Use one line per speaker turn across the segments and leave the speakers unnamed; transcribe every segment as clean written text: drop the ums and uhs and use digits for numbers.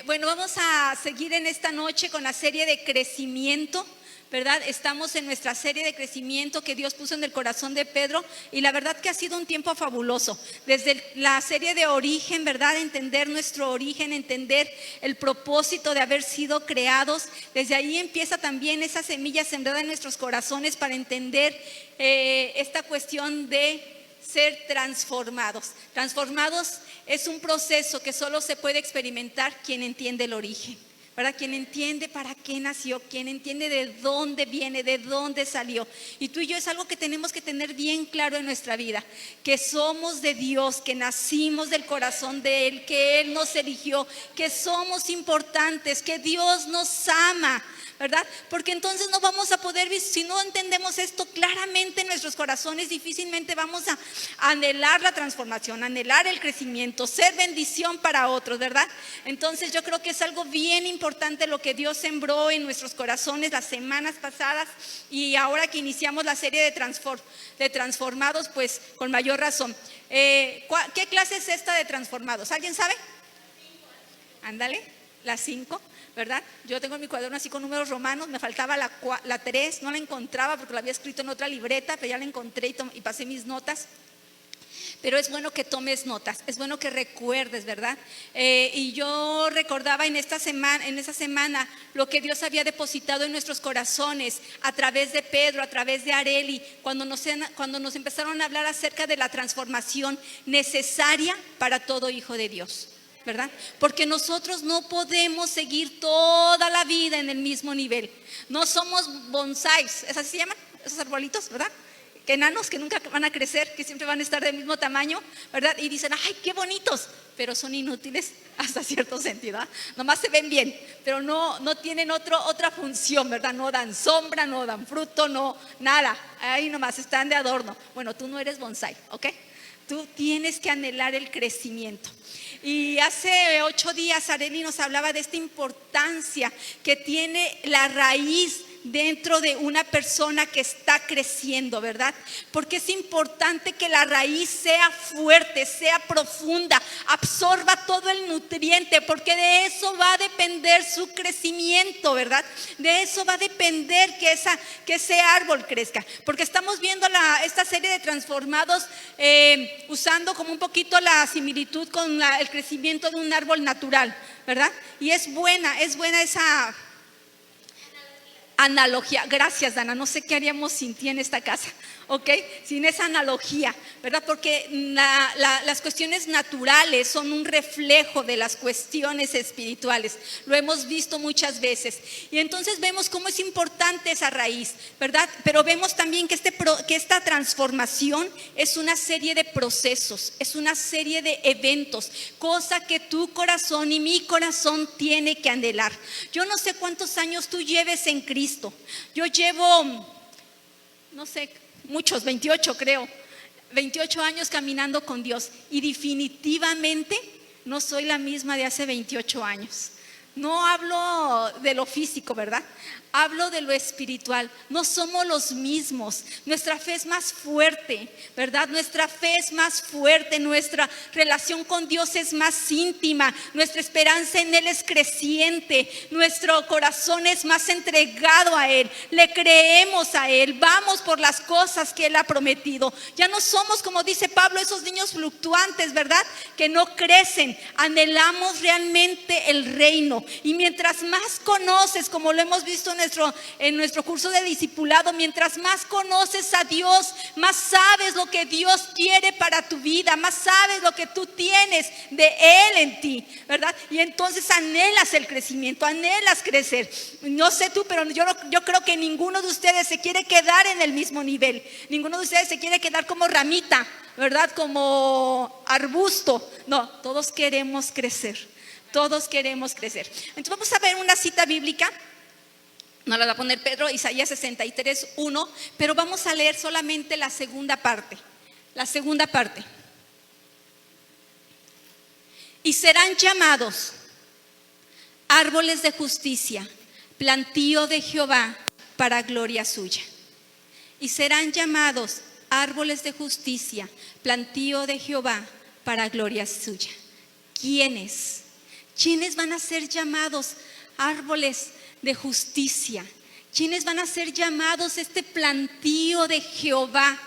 Bueno, vamos a seguir en esta noche con la serie de crecimiento, ¿verdad? Estamos en nuestra serie de crecimiento que Dios puso en el corazón de Pedro y la verdad que ha sido un tiempo fabuloso. Desde la serie de origen, ¿verdad? Entender nuestro origen, entender el propósito de haber sido creados. Desde ahí empieza también esa semilla sembrada en nuestros corazones para entender esta cuestión de ser transformados. Transformados es un proceso que solo se puede experimentar quien entiende el origen, ¿verdad? Quien entiende para qué nació, quien entiende de dónde viene, de dónde salió. Y tú y yo es algo que tenemos que tener bien claro en nuestra vida, que somos de Dios, que nacimos del corazón de Él, que Él nos eligió, que somos importantes, que Dios nos ama, ¿verdad? Porque entonces no vamos a poder, si no entendemos esto claramente en nuestros corazones, difícilmente vamos a anhelar la transformación, anhelar el crecimiento, ser bendición para otros, ¿verdad? Entonces yo creo que es algo bien importante lo que Dios sembró en nuestros corazones las semanas pasadas y ahora que iniciamos la serie de transformados, pues con mayor razón. ¿Qué clase es esta de transformados? ¿Alguien sabe? Ándale, las 5. ¿Verdad? Yo tengo en mi cuaderno así con números romanos, me faltaba la 3, no la encontraba porque la había escrito en otra libreta, pero ya la encontré y pasé mis notas. Pero es bueno que tomes notas, es bueno que recuerdes, ¿verdad? Y yo recordaba en esa semana lo que Dios había depositado en nuestros corazones a través de Pedro, a través de Areli, cuando nos empezaron a hablar acerca de la transformación necesaria para todo hijo de Dios, ¿verdad? Porque nosotros no podemos seguir toda la vida en el mismo nivel. No somos bonsáis, ¿es así se llaman? Esos arbolitos, ¿verdad? Que enanos que nunca van a crecer, que siempre van a estar del mismo tamaño, ¿verdad? Y dicen, ¡ay, qué bonitos! Pero son inútiles hasta cierto sentido, ¿verdad? Nomás se ven bien, pero no tienen otra función, ¿verdad? No dan sombra, no dan fruto, no, nada. Ahí nomás están de adorno. Bueno, tú no eres bonsái, ¿ok? Tú tienes que anhelar el crecimiento. Y hace 8 días Areli nos hablaba de esta importancia que tiene la raíz dentro de una persona que está creciendo, ¿verdad? Porque es importante que la raíz sea fuerte, sea profunda, absorba todo el nutriente, porque de eso va a depender su crecimiento, ¿verdad? De eso va a depender que ese árbol crezca, porque estamos viendo esta serie de transformados usando como un poquito la similitud con el crecimiento de un árbol natural, ¿verdad? Y es buena esa analogía. Gracias, Dana, no sé qué haríamos sin ti en esta casa, ¿ok? Sin esa analogía, ¿verdad? Porque las cuestiones naturales son un reflejo de las cuestiones espirituales. Lo hemos visto muchas veces. Y entonces vemos cómo es importante esa raíz, ¿verdad? Pero vemos también que esta transformación es una serie de procesos, es una serie de eventos, cosa que tu corazón y mi corazón tiene que anhelar. Yo no sé cuántos años tú lleves en Cristo. Yo llevo, no sé, muchos, 28 creo, 28 años caminando con Dios y definitivamente no soy la misma de hace 28 años. No hablo de lo físico, ¿verdad? Hablo de lo espiritual. No somos los mismos. Nuestra fe es más fuerte, ¿verdad? Nuestra fe es más fuerte. Nuestra relación con Dios es más íntima. Nuestra esperanza en Él es creciente. Nuestro corazón es más entregado a Él. Le creemos a Él. Vamos por las cosas que Él ha prometido. Ya no somos, como dice Pablo, esos niños fluctuantes, ¿verdad? Que no crecen. Anhelamos realmente el reino. Y mientras más conoces, como lo hemos visto en nuestro curso de discipulado, mientras más conoces a Dios, más sabes lo que Dios quiere para tu vida, más sabes lo que tú tienes de Él en ti, ¿verdad? Y entonces anhelas el crecimiento, anhelas crecer. No sé tú, pero yo creo que ninguno de ustedes se quiere quedar en el mismo nivel. Ninguno de ustedes se quiere quedar como ramita, ¿verdad? Como arbusto. No, todos queremos crecer. Todos queremos crecer. Entonces vamos a ver una cita bíblica. No la va a poner Pedro, Isaías 63:1, pero vamos a leer solamente la segunda parte. La segunda parte. Y serán llamados árboles de justicia, plantío de Jehová para gloria suya. Y serán llamados árboles de justicia, plantío de Jehová para gloria suya. ¿Quiénes? ¿Quiénes van a ser llamados árboles de justicia? ¿Quiénes van a ser llamados este plantío de Jehová?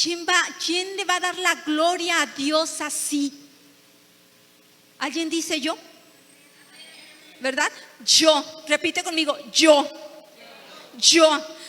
¿Quién le va a dar la gloria a Dios así? ¿Alguien dice yo? ¿Verdad? Yo, repite conmigo, yo.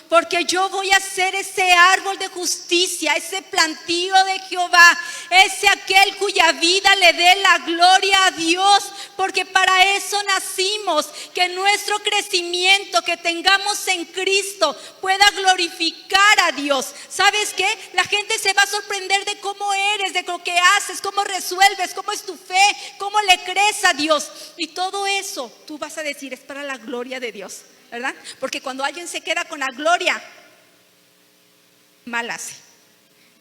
Porque yo voy a ser ese árbol de justicia, ese plantío de Jehová, ese aquel cuya vida le dé la gloria a Dios, porque para eso nacimos, que nuestro crecimiento que tengamos en Cristo pueda glorificar a Dios. ¿Sabes qué? La gente se va a sorprender de cómo eres, de lo que haces, cómo resuelves, cómo es tu fe, cómo le crees a Dios. Y todo eso tú vas a decir es para la gloria de Dios, ¿verdad? Porque cuando alguien se queda con la gloria, mal hace,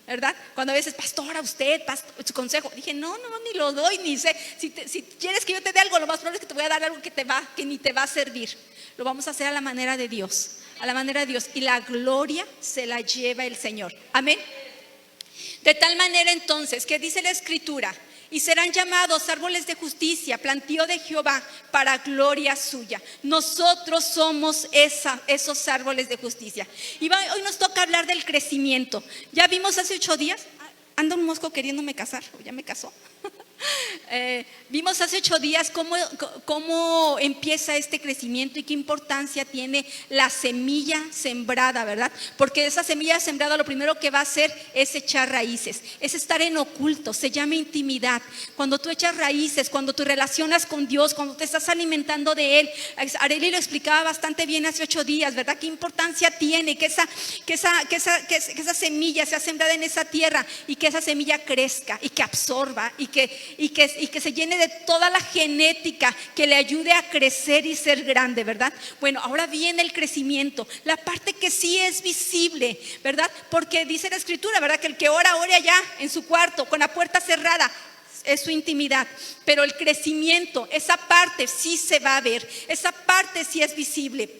¿verdad? Cuando a veces, pastora, usted, su consejo, dije, no, ni lo doy, ni sé. Si quieres que yo te dé algo, lo más probable es que te voy a dar algo que ni te va a servir. Lo vamos a hacer a la manera de Dios, y la gloria se la lleva el Señor. Amén. De tal manera entonces, ¿qué dice la Escritura? Y serán llamados árboles de justicia, plantío de Jehová, para gloria suya. Nosotros somos esos árboles de justicia. Y hoy nos toca hablar del crecimiento. Ya vimos hace 8 días, anda un mosco queriéndome casar, o ya me casó. Vimos hace 8 días cómo empieza este crecimiento y qué importancia tiene la semilla sembrada, ¿verdad? Porque esa semilla sembrada lo primero que va a hacer es echar raíces, es estar en oculto, se llama intimidad. Cuando tú echas raíces, cuando tú relacionas con Dios, cuando te estás alimentando de Él. Arely lo explicaba bastante bien hace 8 días, ¿verdad? Qué importancia tiene que esa semilla sea sembrada en esa tierra y que esa semilla crezca y que absorba y que se llene de toda la genética que le ayude a crecer y ser grande, ¿verdad? Bueno, ahora viene el crecimiento, la parte que sí es visible, ¿verdad? Porque dice la Escritura, ¿verdad? Que el que ora allá en su cuarto con la puerta cerrada, es su intimidad. Pero el crecimiento, esa parte sí se va a ver, esa parte sí es visible.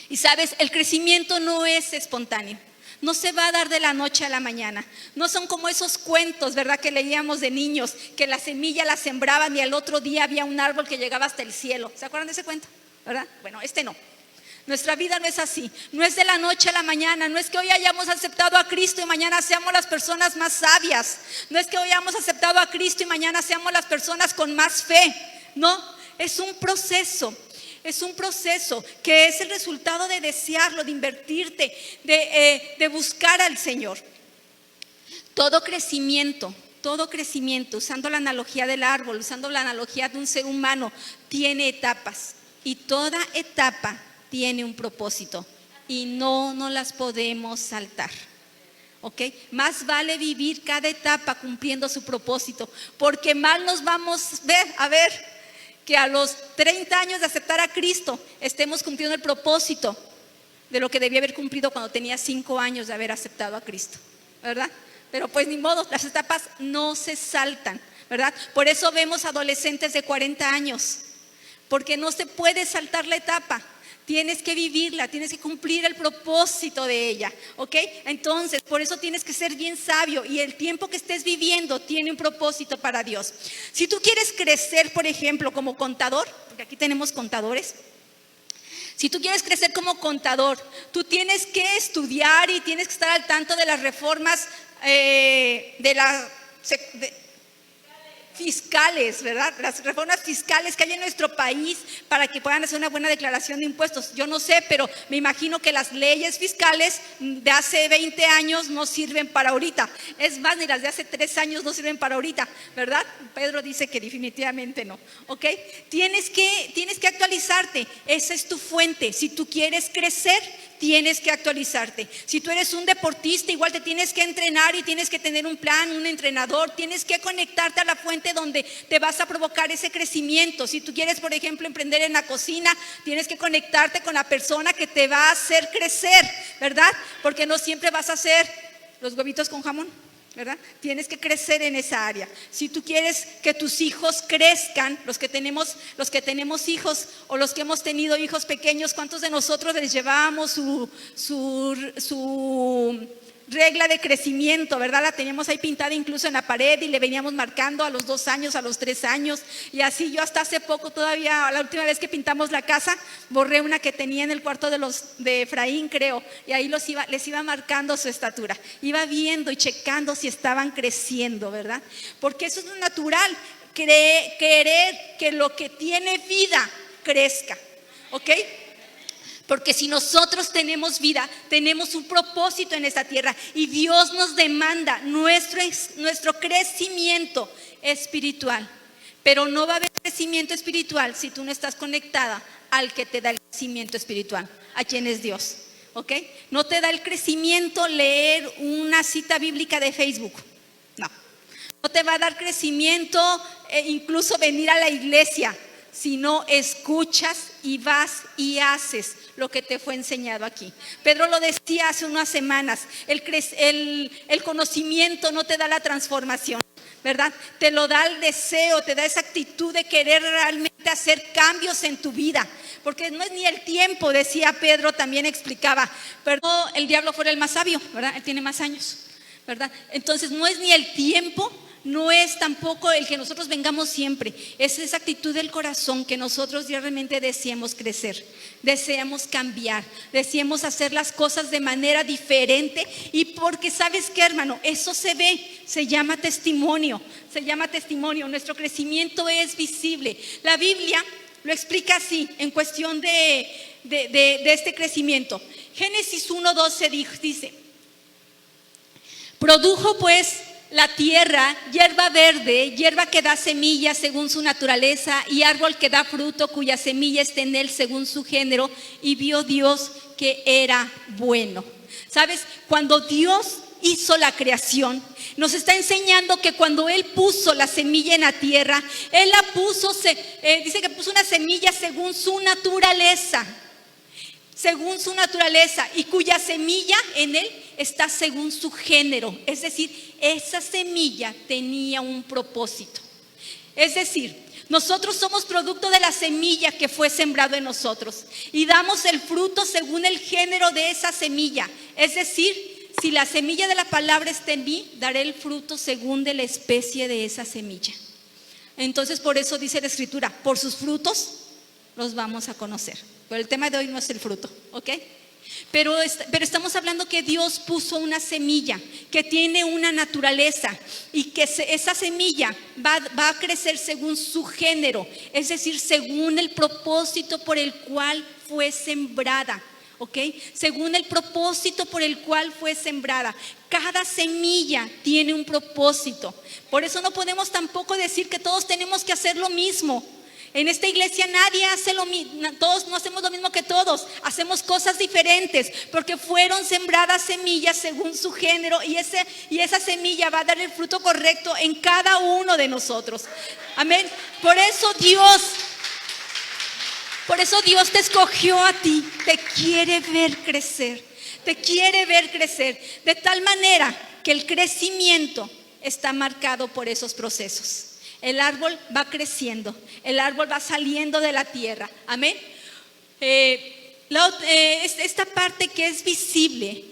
Y sabes, el crecimiento no es espontáneo. No se va a dar de la noche a la mañana. No son como esos cuentos, ¿verdad? Que leíamos de niños, que la semilla la sembraban y al otro día había un árbol que llegaba hasta el cielo. ¿Se acuerdan de ese cuento? ¿Verdad? Bueno, no. Nuestra vida no es así. No es de la noche a la mañana. No es que hoy hayamos aceptado a Cristo y mañana seamos las personas más sabias. No es que hoy hayamos aceptado a Cristo y mañana seamos las personas con más fe. No, es un proceso. Es un proceso que es el resultado de desearlo, de invertirte, de buscar al Señor. Todo crecimiento, usando la analogía del árbol, usando la analogía de un ser humano, tiene etapas. Y toda etapa tiene un propósito. Y no nos las podemos saltar. ¿Ok? Más vale vivir cada etapa cumpliendo su propósito. Porque mal nos vamos a ver que a los 30 años de aceptar a Cristo estemos cumpliendo el propósito de lo que debía haber cumplido cuando tenía 5 años de haber aceptado a Cristo, ¿verdad? Pero pues ni modo, las etapas no se saltan, ¿verdad? Por eso vemos adolescentes de 40 años, porque no se puede saltar la etapa. Tienes que vivirla, tienes que cumplir el propósito de ella, ¿ok? Entonces, por eso tienes que ser bien sabio y el tiempo que estés viviendo tiene un propósito para Dios. Si tú quieres crecer, por ejemplo, como contador, porque aquí tenemos contadores. Si tú quieres crecer como contador, tú tienes que estudiar y tienes que estar al tanto de las reformas fiscales, ¿verdad? Las reformas fiscales que hay en nuestro país para que puedan hacer una buena declaración de impuestos. Yo no sé, pero me imagino que las leyes fiscales de hace 20 años no sirven para ahorita. Es más, ni las de hace 3 años no sirven para ahorita, ¿verdad? Pedro dice que definitivamente no, ¿ok? Tienes que actualizarte. Esa es tu fuente. Si tú quieres crecer, tienes que actualizarte. Si tú eres un deportista, igual te tienes que entrenar y tienes que tener un plan, un entrenador. Tienes que conectarte a la fuente donde te vas a provocar ese crecimiento. Si tú quieres, por ejemplo, emprender en la cocina, tienes que conectarte con la persona que te va a hacer crecer, ¿verdad? Porque no siempre vas a hacer los huevitos con jamón, ¿verdad? Tienes que crecer en esa área. Si tú quieres que tus hijos crezcan, los que tenemos hijos o los que hemos tenido hijos pequeños, ¿cuántos de nosotros les llevábamos su regla de crecimiento, ¿verdad? La teníamos ahí pintada incluso en la pared y le veníamos marcando a los 2 años, a los 3 años. Y así yo hasta hace poco todavía, la última vez que pintamos la casa, borré una que tenía en el cuarto de Efraín, creo. Y ahí les iba marcando su estatura. Iba viendo y checando si estaban creciendo, ¿verdad? Porque eso es lo natural, querer que lo que tiene vida crezca, ¿ok? Porque si nosotros tenemos vida, tenemos un propósito en esta tierra y Dios nos demanda nuestro crecimiento espiritual. Pero no va a haber crecimiento espiritual si tú no estás conectada al que te da el crecimiento espiritual, a quien es Dios, ¿ok? No te da el crecimiento leer una cita bíblica de Facebook, no. No te va a dar crecimiento incluso venir a la iglesia, si no escuchas y vas y haces lo que te fue enseñado aquí. Pedro lo decía hace unas semanas, el conocimiento no te da la transformación, ¿verdad? Te lo da el deseo, te da esa actitud de querer realmente hacer cambios en tu vida. Porque no es ni el tiempo, decía Pedro, también explicaba, pero el diablo fuera el más sabio, ¿verdad? Él tiene más años, ¿verdad? Entonces no es ni el tiempo, no es tampoco el que nosotros vengamos siempre. Es esa actitud del corazón que nosotros realmente deseamos crecer, deseamos cambiar, deseamos hacer las cosas de manera diferente. Y porque ¿sabes qué, hermano? Eso se ve, se llama testimonio, nuestro crecimiento es visible. La Biblia lo explica así en cuestión de este crecimiento. Génesis 1:12 dice: produjo pues la tierra hierba verde, hierba que da semilla según su naturaleza, y árbol que da fruto cuya semilla está en él según su género, y vio Dios que era bueno. ¿Sabes? Cuando Dios hizo la creación, nos está enseñando que cuando Él puso la semilla en la tierra, Él la puso, dice que puso una semilla según su naturaleza, y cuya semilla en Él está según su género. Es decir, esa semilla tenía un propósito. Es decir, nosotros somos producto de la semilla que fue sembrado en nosotros y damos el fruto según el género de esa semilla. Es decir, si la semilla de la palabra está en mí, daré el fruto según de la especie de esa semilla. Entonces, por eso dice la Escritura: por sus frutos los vamos a conocer. Pero el tema de hoy no es el fruto, ¿ok? Pero estamos hablando que Dios puso una semilla que tiene una naturaleza y que esa semilla va a crecer según su género, es decir, según el propósito por el cual fue sembrada. ¿Ok? Según el propósito por el cual fue sembrada. Cada semilla tiene un propósito. Por eso no podemos tampoco decir que todos tenemos que hacer lo mismo. En esta iglesia nadie hace lo mismo, todos no hacemos lo mismo que todos, hacemos cosas diferentes porque fueron sembradas semillas según su género, y esa semilla va a dar el fruto correcto en cada uno de nosotros. Amén. Por eso Dios te escogió a ti, te quiere ver crecer, de tal manera que el crecimiento está marcado por esos procesos. El árbol va creciendo, el árbol va saliendo de la tierra, amén. Esta parte que es visible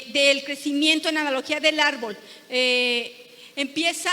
del crecimiento en analogía del árbol, empieza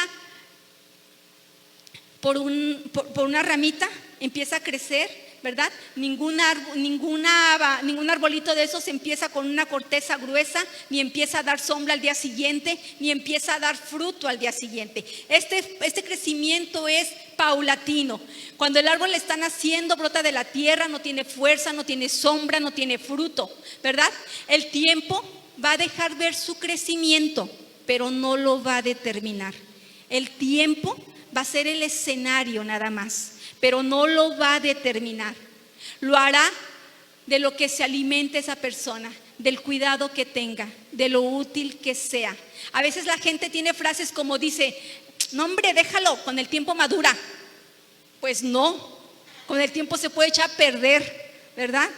por una ramita, empieza a crecer, ¿verdad? Ningún arbolito de esos empieza con una corteza gruesa, ni empieza a dar sombra al día siguiente, ni empieza a dar fruto al día siguiente. Este crecimiento es paulatino. Cuando el árbol está naciendo, brota de la tierra, no tiene fuerza, no tiene sombra, no tiene fruto, ¿verdad? El tiempo va a dejar ver su crecimiento, pero no lo va a determinar. El tiempo va a ser el escenario nada más, pero no lo va a determinar. Lo hará de lo que se alimente esa persona, del cuidado que tenga, de lo útil que sea. A veces la gente tiene frases como dice: no, hombre, déjalo, con el tiempo madura. Pues no, con el tiempo se puede echar a perder, ¿verdad?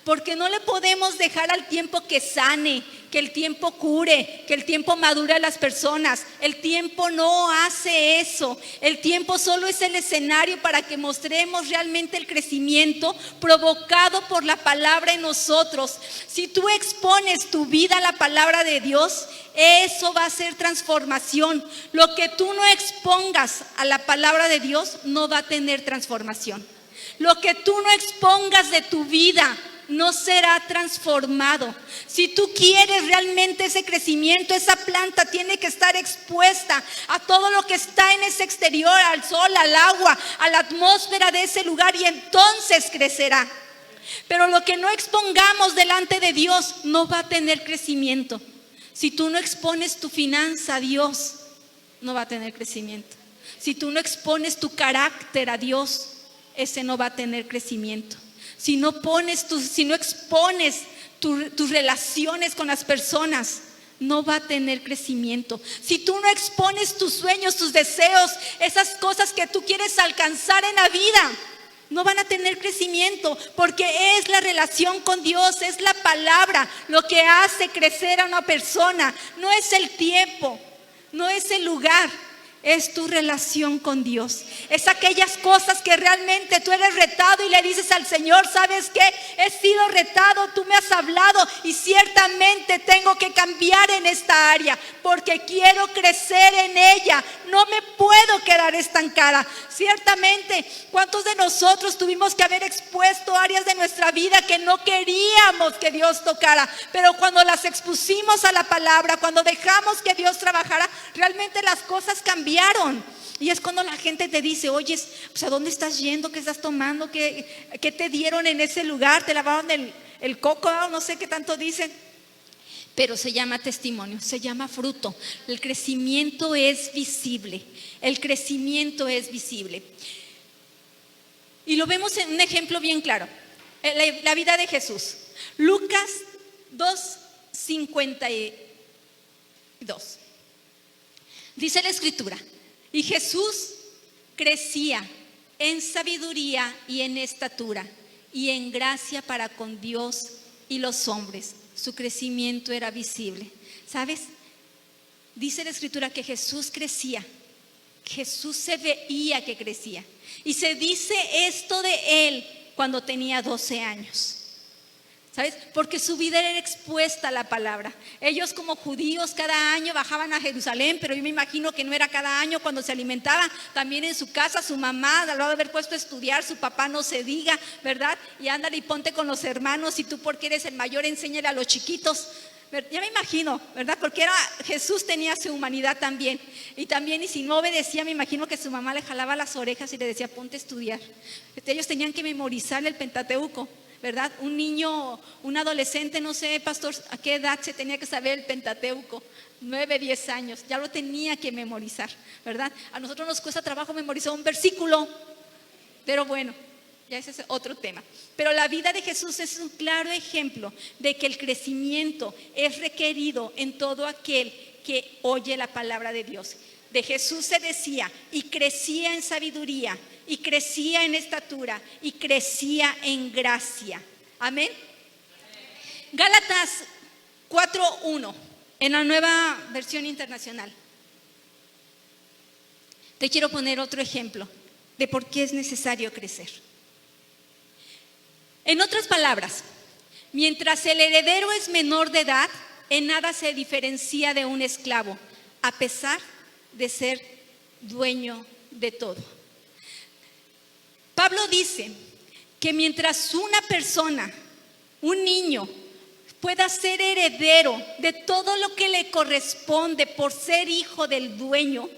Porque no le podemos dejar al tiempo que sane, que el tiempo cure, que el tiempo madure a las personas. El tiempo no hace eso. El tiempo solo es el escenario para que mostremos realmente el crecimiento provocado por la palabra en nosotros. Si tú expones tu vida a la palabra de Dios, eso va a ser transformación. Lo que tú no expongas a la palabra de Dios no va a tener transformación. Lo que tú no expongas de tu vida no será transformado. Si tú quieres realmente ese crecimiento, esa planta tiene que estar expuesta a todo lo que está en ese exterior, al sol, al agua, a la atmósfera de ese lugar, y entonces crecerá. Pero lo que no expongamos delante de Dios no va a tener crecimiento. Si tú no expones tu finanza a Dios, no va a tener crecimiento. Si tú no expones tu carácter a Dios, ese no va a tener crecimiento. Si no expones tus relaciones con las personas, no va a tener crecimiento. Si tú no expones tus sueños, tus deseos, esas cosas que tú quieres alcanzar en la vida, no van a tener crecimiento, porque es la relación con Dios, es la palabra lo que hace crecer a una persona. No es el tiempo, no es el lugar, es tu relación con Dios. Es aquellas cosas que realmente tú eres retado y le dices al Señor: ¿sabes qué? He sido retado, tú me has hablado y ciertamente tengo que cambiar en esta área porque quiero crecer en ella. No me puedo quedar estancada. Ciertamente, ¿cuántos de nosotros tuvimos que haber expuesto áreas de nuestra vida que no queríamos que Dios tocara? Pero cuando las expusimos a la palabra, cuando dejamos que Dios trabajara, realmente las cosas cambiaron. Y es cuando la gente te dice: oye, pues ¿a dónde estás yendo? ¿Qué estás tomando? ¿Qué te dieron en ese lugar? ¿Te lavaron el coco? No sé qué tanto dicen. Pero se llama testimonio, se llama fruto. El crecimiento es visible. El crecimiento es visible. Y lo vemos en un ejemplo bien claro. La vida de Jesús. Lucas 2:52. Dice la escritura: y Jesús crecía en sabiduría y en estatura y en gracia para con Dios y los hombres. Su crecimiento era visible. ¿Sabes? Dice la escritura que Jesús crecía. Jesús se veía que crecía. Y se dice esto de él cuando tenía 12 años. ¿Sabes? Porque su vida era expuesta a la palabra. Ellos como judíos cada año bajaban a Jerusalén, pero yo me imagino que no era cada año cuando se alimentaban. También en su casa, su mamá, al lado de haber puesto a estudiar, su papá no se diga, ¿verdad? Y ándale y ponte con los hermanos, y tú porque eres el mayor enséñale a los chiquitos. Ya me imagino, ¿verdad? Porque Jesús tenía su humanidad también. Y si no obedecía, me imagino que su mamá le jalaba las orejas y le decía: ponte a estudiar. Ellos tenían que memorizar el Pentateuco, ¿verdad? Un niño, un adolescente, no sé, pastor, a qué edad se tenía que saber el Pentateuco. 9, 10 años, ya lo tenía que memorizar, ¿verdad? A nosotros nos cuesta trabajo memorizar un versículo, pero bueno, ya ese es otro tema. Pero la vida de Jesús es un claro ejemplo de que el crecimiento es requerido en todo aquel que oye la palabra de Dios. De Jesús se decía: y crecía en sabiduría, y crecía en estatura, y crecía en gracia. Amén. Gálatas 4:1, en la Nueva Versión Internacional. Te quiero poner otro ejemplo de por qué es necesario crecer. En otras palabras, mientras el heredero es menor de edad, en nada se diferencia de un esclavo, a pesar de ser dueño de todo. Pablo dice que mientras una persona, un niño, pueda ser heredero de todo lo que le corresponde por ser hijo del dueño,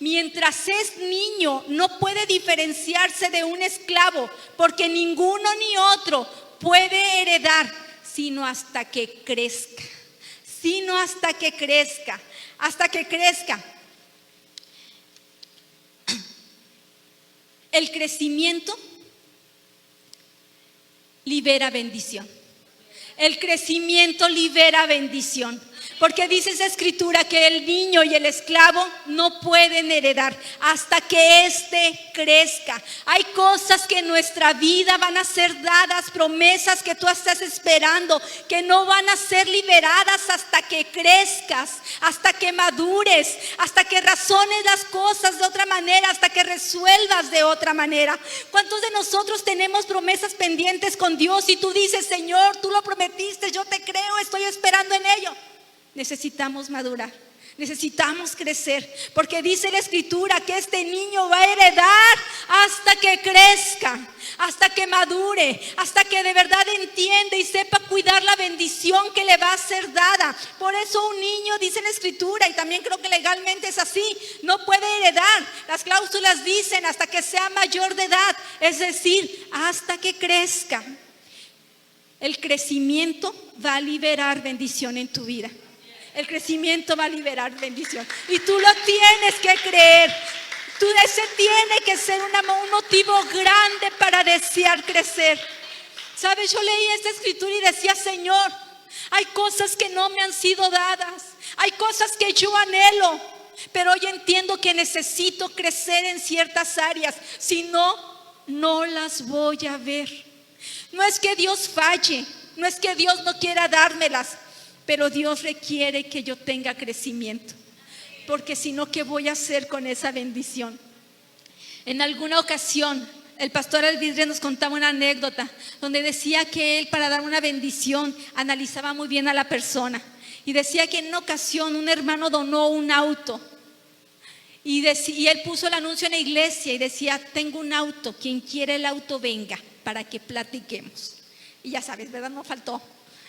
mientras es niño no puede diferenciarse de un esclavo, porque ninguno ni otro puede heredar sino hasta que crezca. Hasta que crezca. El crecimiento libera bendición. El crecimiento libera bendición. Porque dice esa escritura que el niño y el esclavo no pueden heredar hasta que éste crezca. Hay cosas que en nuestra vida van a ser dadas, promesas que tú estás esperando, que no van a ser liberadas hasta que crezcas, hasta que madures, hasta que razones las cosas de otra manera, hasta que resuelvas de otra manera. ¿Cuántos de nosotros tenemos promesas pendientes con Dios y tú dices: Señor, tú lo prometiste, yo te creo, estoy esperando en ello? Necesitamos madurar, necesitamos crecer, porque dice la escritura que este niño va a heredar hasta que crezca, hasta que madure, hasta que de verdad entienda y sepa cuidar la bendición que le va a ser dada. Por eso un niño, dice la escritura, y también creo que legalmente es así, no puede heredar. Las cláusulas dicen hasta que sea mayor de edad, es decir, hasta que crezca. El crecimiento va a liberar bendición en tu vida. El crecimiento va a liberar bendición. Y tú lo tienes que creer. Ese tiene que ser un motivo grande para desear crecer. ¿Sabes? Yo leí esta escritura y decía: Señor, hay cosas que no me han sido dadas. Hay cosas que yo anhelo. Pero hoy entiendo que necesito crecer en ciertas áreas. Si no, no las voy a ver. No es que Dios falle, no es que Dios no quiera dármelas, pero Dios requiere que yo tenga crecimiento, porque si no, ¿qué voy a hacer con esa bendición? En alguna ocasión el pastor Alvidre nos contaba una anécdota donde decía que él, para dar una bendición, analizaba muy bien a la persona, y decía que en una ocasión un hermano donó un auto. Y él puso el anuncio en la iglesia y decía: tengo un auto, quien quiere el auto venga para que platiquemos. Y ya sabes, ¿verdad? No faltó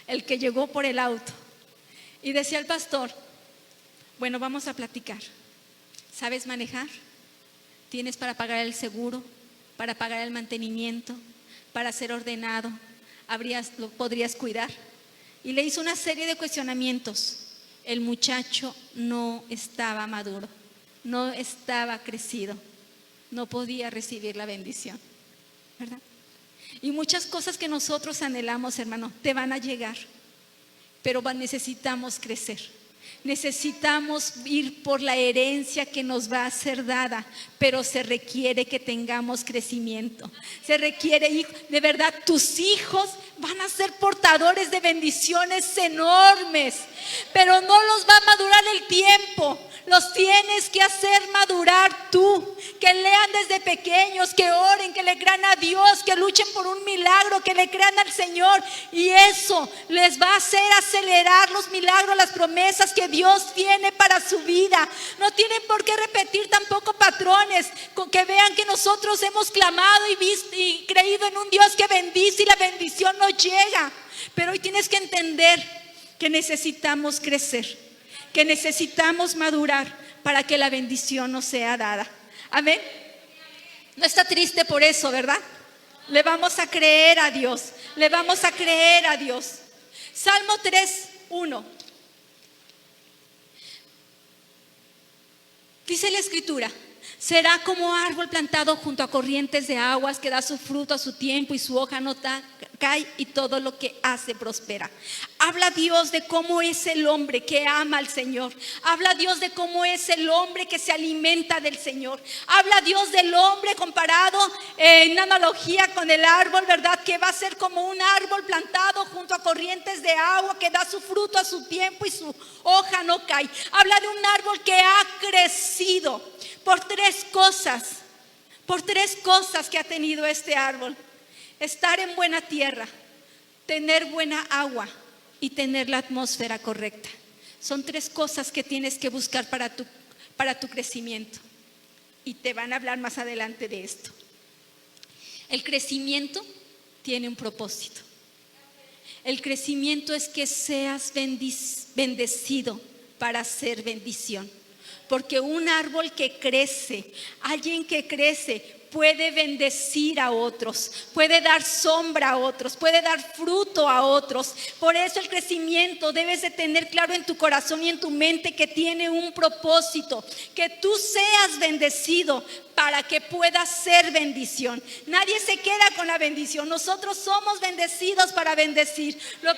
el que llegó por el auto. Y decía el pastor: bueno, vamos a platicar. ¿Sabes manejar? ¿Tienes para pagar el seguro? ¿Para pagar el mantenimiento? ¿Para ser ordenado? ¿Lo podrías cuidar? Y le hizo una serie de cuestionamientos. El muchacho no estaba maduro, no estaba crecido, no podía recibir la bendición, ¿verdad? Y muchas cosas que nosotros anhelamos, hermano, te van a llegar, pero necesitamos crecer. Necesitamos ir por la herencia que nos va a ser dada, pero se requiere que tengamos crecimiento. Se requiere, de verdad, tus hijos van a ser portadores de bendiciones enormes, pero no los va a madurar el tiempo. Los tienes que hacer madurar tú. Que lean desde pequeños, que oren, que le crean a Dios, que luchen por un milagro, que le crean al Señor. Y eso les va a hacer acelerar los milagros, las promesas que Dios tiene para su vida. No tienen por qué repetir tampoco patrones, con que vean que nosotros hemos clamado y creído en un Dios que bendice y la bendición no llega. Pero hoy tienes que entender que necesitamos crecer, que necesitamos madurar para que la bendición nos sea dada. Amén. No está triste por eso, ¿verdad? Le vamos a creer a Dios. Le vamos a creer a Dios. Salmo 3:1. Dice la escritura: será como árbol plantado junto a corrientes de aguas, que da su fruto a su tiempo y su hoja no cae, y todo lo que hace prospera. Habla Dios de cómo es el hombre que ama al Señor. Habla Dios de cómo es el hombre que se alimenta del Señor. Habla Dios del hombre comparado en una analogía con el árbol, ¿verdad? Que va a ser como un árbol plantado junto a corrientes de agua, que da su fruto a su tiempo y su hoja no cae. Habla de un árbol que ha crecido por tres cosas que ha tenido este árbol: estar en buena tierra, tener buena agua y tener la atmósfera correcta. Son tres cosas que tienes que buscar para tu crecimiento, y te van a hablar más adelante de esto. El crecimiento tiene un propósito. El crecimiento es que seas bendecido para ser bendición. Porque un árbol que crece, alguien que crece, puede bendecir a otros, puede dar sombra a otros, puede dar fruto a otros. Por eso el crecimiento debes de tener claro en tu corazón y en tu mente que tiene un propósito, que tú seas bendecido para que puedas ser bendición. Nadie se queda con la bendición, nosotros somos bendecidos para bendecir. Lo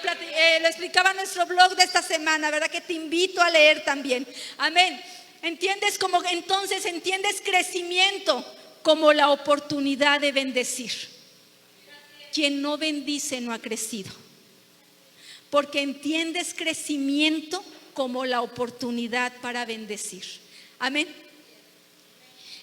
explicaba en nuestro blog de esta semana, ¿verdad? Que te invito a leer también. Amén. ¿Entiendes? Entonces entiendes crecimiento como la oportunidad de bendecir. Quien no bendice no ha crecido, porque entiendes crecimiento como la oportunidad para bendecir. Amén.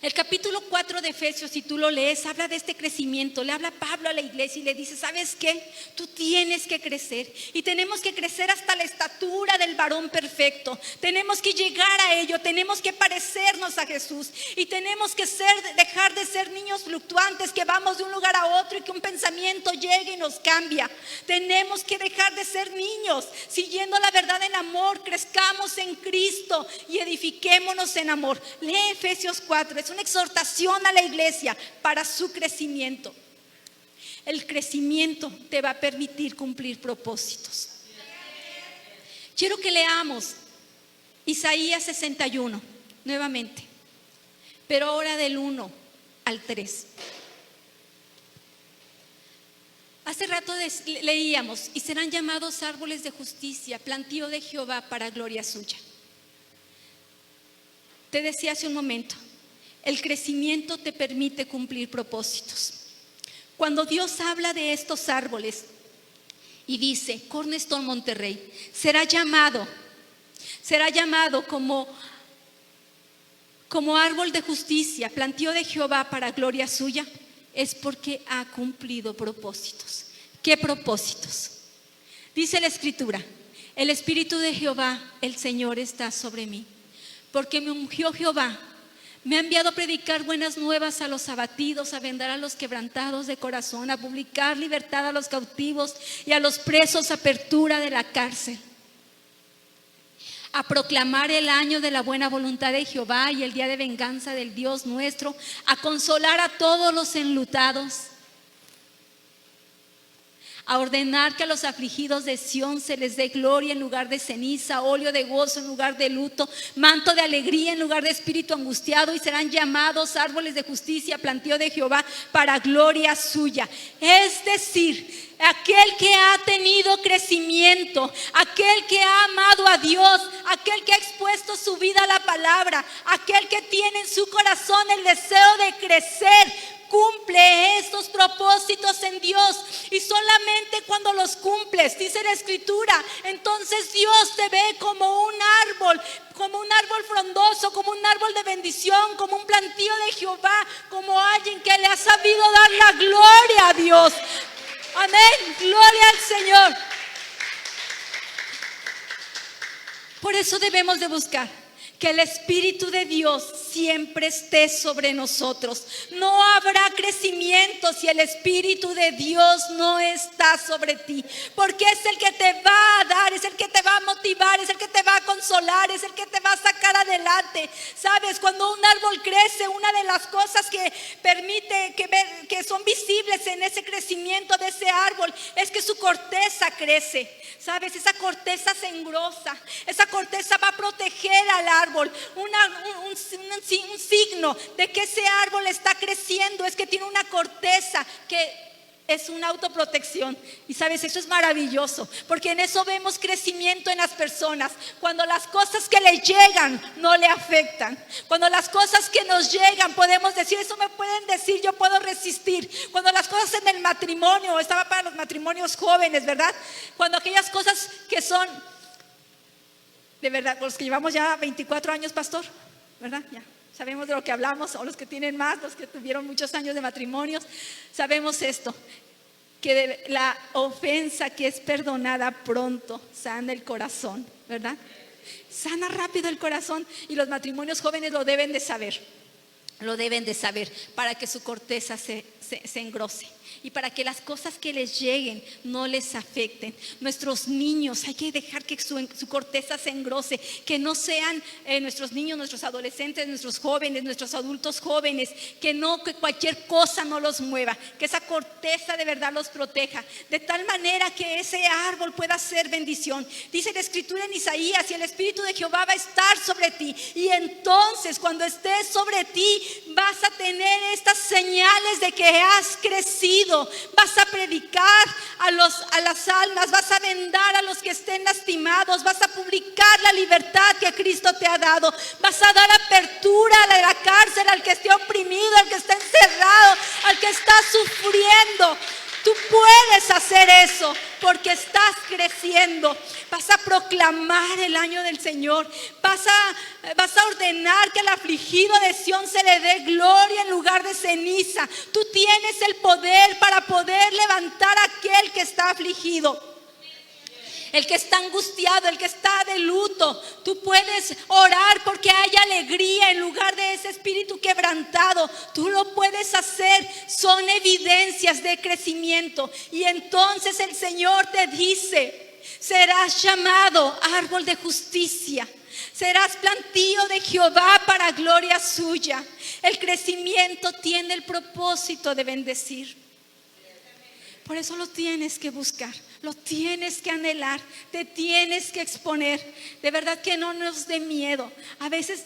El capítulo 4 de Efesios, si tú lo lees, habla de este crecimiento. Le habla Pablo a la iglesia y le dice: ¿sabes qué? Tú tienes que crecer, y tenemos que crecer hasta la estatura del varón perfecto. Tenemos que llegar a ello, tenemos que parecernos a Jesús, y tenemos que dejar de ser niños fluctuantes que vamos de un lugar a otro y que un pensamiento llegue y nos cambia. Tenemos que dejar de ser niños, siguiendo la verdad en amor. Crezcamos en Cristo y edifiquémonos en amor. Lee Efesios 4, es una exhortación a la iglesia para su crecimiento. El crecimiento te va a permitir cumplir propósitos. Quiero que leamos Isaías 61 nuevamente, pero ahora del 1 al 3. Hace rato leíamos: y serán llamados árboles de justicia, plantío de Jehová para gloria suya. Te decía hace un momento, el crecimiento te permite cumplir propósitos. Cuando Dios habla de estos árboles y dice: Cornerstone Monterrey será llamado como árbol de justicia, plantío de Jehová para gloria suya, es porque ha cumplido propósitos. ¿Qué propósitos? Dice la Escritura: el Espíritu de Jehová, el Señor, está sobre mí, porque me ungió Jehová. Me ha enviado a predicar buenas nuevas a los abatidos, a vendar a los quebrantados de corazón, a publicar libertad a los cautivos y a los presos apertura de la cárcel, a proclamar el año de la buena voluntad de Jehová y el día de venganza del Dios nuestro, a consolar a todos los enlutados, a ordenar que a los afligidos de Sión se les dé gloria en lugar de ceniza, óleo de gozo en lugar de luto, manto de alegría en lugar de espíritu angustiado, y serán llamados árboles de justicia, plantío de Jehová para gloria suya. Es decir, aquel que ha tenido crecimiento, aquel que ha amado a Dios, aquel que ha expuesto su vida a la palabra, aquel que tiene en su corazón el deseo de crecer, cumple estos propósitos en Dios. Y solamente cuando los cumples, dice la Escritura, entonces Dios te ve como un árbol frondoso, como un árbol de bendición, como un plantío de Jehová, como alguien que le ha sabido dar la gloria a Dios. Amén, gloria al Señor. Por eso debemos de buscar que el Espíritu de Dios siempre esté sobre nosotros. No habrá crecimiento si el Espíritu de Dios no está sobre ti, porque es el que te va a dar, es el que te va a motivar, es el que te va a consolar, es el que te va a sacar adelante. Sabes, cuando un árbol crece, una de las cosas que permite que son visibles en ese crecimiento de ese árbol es que su corteza crece. Sabes, esa corteza se engrosa, esa corteza va a proteger al árbol. Un signo de que ese árbol está creciendo es que tiene una corteza que es una autoprotección. Y sabes, eso es maravilloso, porque en eso vemos crecimiento en las personas. Cuando las cosas que le llegan no le afectan, cuando las cosas que nos llegan podemos decir: eso me pueden decir, yo puedo resistir. Cuando las cosas en el matrimonio, estaba para los matrimonios jóvenes, ¿verdad? Cuando aquellas cosas que son de verdad, los que llevamos ya 24 años, pastor, ¿verdad? Ya sabemos de lo que hablamos, o los que tienen más, los que tuvieron muchos años de matrimonios, sabemos esto, que la ofensa que es perdonada pronto sana el corazón, ¿verdad? Sana rápido el corazón, y los matrimonios jóvenes lo deben de saber. Lo deben de saber para que su corteza se engrose y para que las cosas que les lleguen no les afecten. Nuestros niños, hay que dejar que su corteza se engrose, que no sean nuestros niños, nuestros adolescentes, nuestros jóvenes, nuestros adultos jóvenes, que cualquier cosa no los mueva, que esa corteza de verdad los proteja, de tal manera que ese árbol pueda ser bendición. Dice la escritura en Isaías: y el Espíritu de Jehová va a estar sobre ti, y entonces cuando esté sobre ti vas a tener estas señales de que has crecido. Vas a predicar a las almas, vas a vendar a los que estén lastimados, vas a publicar la libertad que Cristo te ha dado, vas a dar apertura a la cárcel al que esté oprimido, al que está encerrado, al que está sufriendo. Tú puedes hacer eso porque estás creciendo. Vas a proclamar el año del Señor. Vas a ordenar que al afligido de Sión se le dé gloria en lugar de ceniza. Tú tienes el poder para poder levantar a aquel que está afligido, el que está angustiado, el que está de luto. Tú puedes orar porque haya alegría en lugar de ese espíritu quebrantado. Tú lo puedes hacer. Son evidencias de crecimiento. Y entonces el Señor te dice: serás llamado árbol de justicia, serás plantío de Jehová para gloria suya. El crecimiento tiene el propósito de bendecir. Por eso lo tienes que buscar, lo tienes que anhelar, te tienes que exponer. De verdad que no nos dé miedo. A veces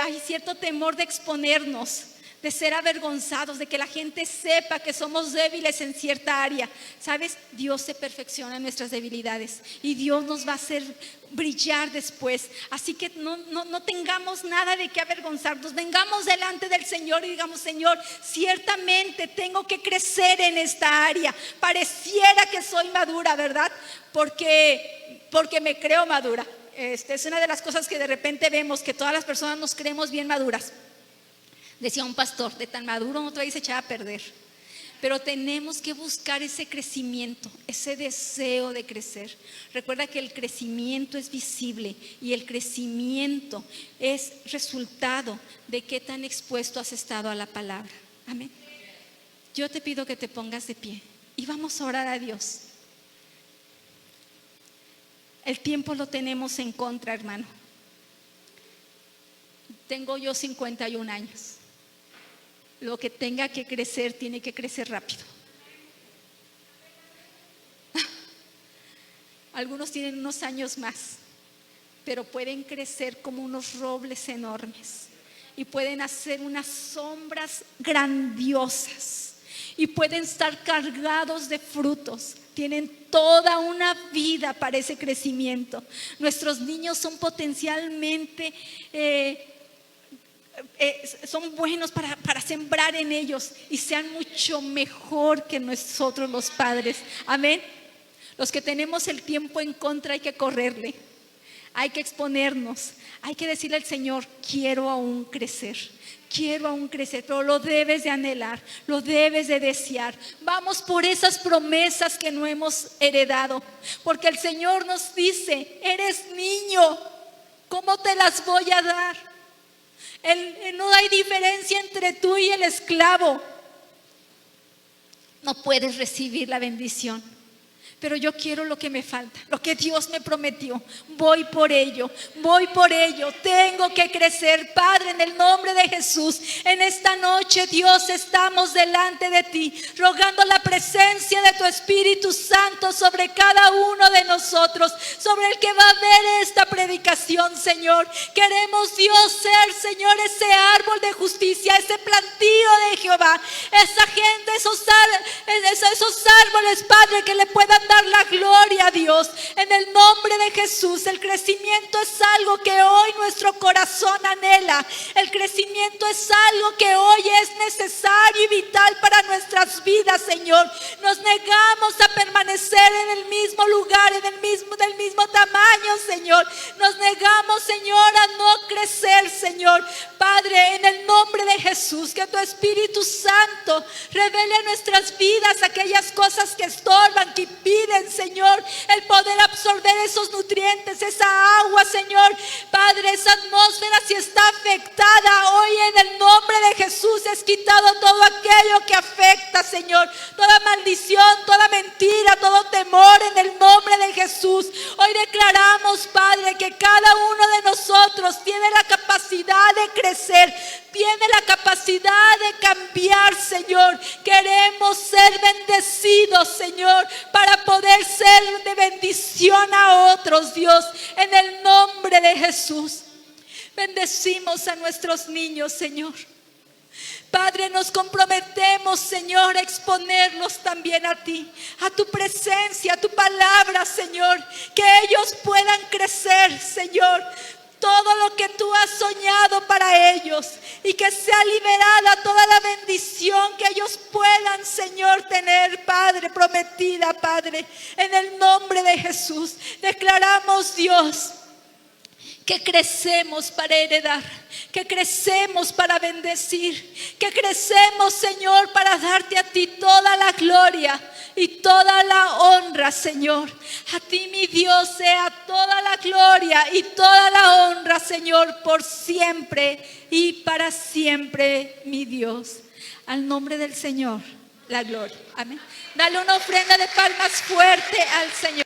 hay cierto temor de exponernos, de ser avergonzados, de que la gente sepa que somos débiles en cierta área. ¿Sabes? Dios se perfecciona en nuestras debilidades y Dios nos va a hacer brillar después. Así que no tengamos nada de qué avergonzarnos. Vengamos delante del Señor y digamos: Señor, ciertamente tengo que crecer en esta área. Pareciera que soy madura, ¿verdad? Porque me creo madura. Es una de las cosas que de repente vemos, que todas las personas nos creemos bien maduras. Decía un pastor: de tan maduro otra vez se echaba a perder. Pero tenemos que buscar ese crecimiento, ese deseo de crecer. Recuerda que el crecimiento es visible y el crecimiento es resultado de qué tan expuesto has estado a la palabra. Amén. Yo te pido que te pongas de pie y vamos a orar a Dios. El tiempo lo tenemos en contra, hermano. Tengo yo 51 años. Lo que tenga que crecer tiene que crecer rápido. Algunos tienen unos años más, pero pueden crecer como unos robles enormes y pueden hacer unas sombras grandiosas y pueden estar cargados de frutos. Tienen toda una vida para ese crecimiento. Nuestros niños son potencialmente son buenos para sembrar en ellos y sean mucho mejor que nosotros los padres. Amén. Los que tenemos el tiempo en contra hay que correrle, hay que exponernos, hay que decirle al Señor: quiero aún crecer, pero lo debes de anhelar, lo debes de desear. Vamos por esas promesas que no hemos heredado, porque el Señor nos dice: eres niño, ¿cómo te las voy a dar? No hay diferencia entre tú y el esclavo. No puedes recibir la bendición, pero yo quiero lo que me falta, lo que Dios me prometió. Voy por ello. Tengo que crecer. Padre, en el nombre de Jesús, en esta noche, Dios, estamos delante de ti, rogando la presencia de tu Espíritu Santo sobre cada uno de nosotros, sobre el que va a ver esta predicación, Señor. Queremos, Dios, ser, Señor, ese árbol de justicia, ese plantío de Jehová, esa gente, esos árboles, Padre, que le puedan dar la gloria a Dios. En el nombre de Jesús, el crecimiento es algo que hoy nuestro corazón anhela. El crecimiento es algo que hoy es necesario y vital para nuestras vidas, Señor. Nos negamos a permanecer en el mismo lugar, del mismo tamaño, Señor. Nos negamos, Señor, a no crecer, Señor. Padre, en el nombre de Jesús, que tu Espíritu Santo revele en nuestras vidas aquellas cosas que estorban, que impiden, Señor, el poder absorber esos nutrientes, esa agua, Señor. Padre, Padre, esa atmósfera si está afectada, hoy en el nombre de Jesús es quitado todo aquello que afecta, Señor. Toda maldición, toda mentira, todo temor en el nombre de Jesús. Hoy declaramos, Padre, que cada uno de nosotros tiene la capacidad de crecer, tiene la capacidad de cambiar, Señor. Queremos ser bendecidos, Señor, para poder ser de bendición a otros, Dios, en el nombre de Jesús. Bendecimos a nuestros niños, Señor. Padre, nos comprometemos, Señor, a exponerlos también a ti, a tu presencia, a tu palabra, Señor. Que ellos puedan crecer, Señor, todo lo que tú has soñado para ellos, y que sea liberada toda la bendición que ellos puedan, Señor, tener, Padre, prometida, Padre. En el nombre de Jesús declaramos, Dios, que crecemos para heredar, que crecemos para bendecir, que crecemos, Señor, para darte a ti toda la gloria y toda la honra, Señor. A ti, mi Dios, sea toda la gloria y toda la honra, Señor, por siempre y para siempre, mi Dios. Al nombre del Señor, la gloria. Amén. Dale una ofrenda de palmas fuerte al Señor.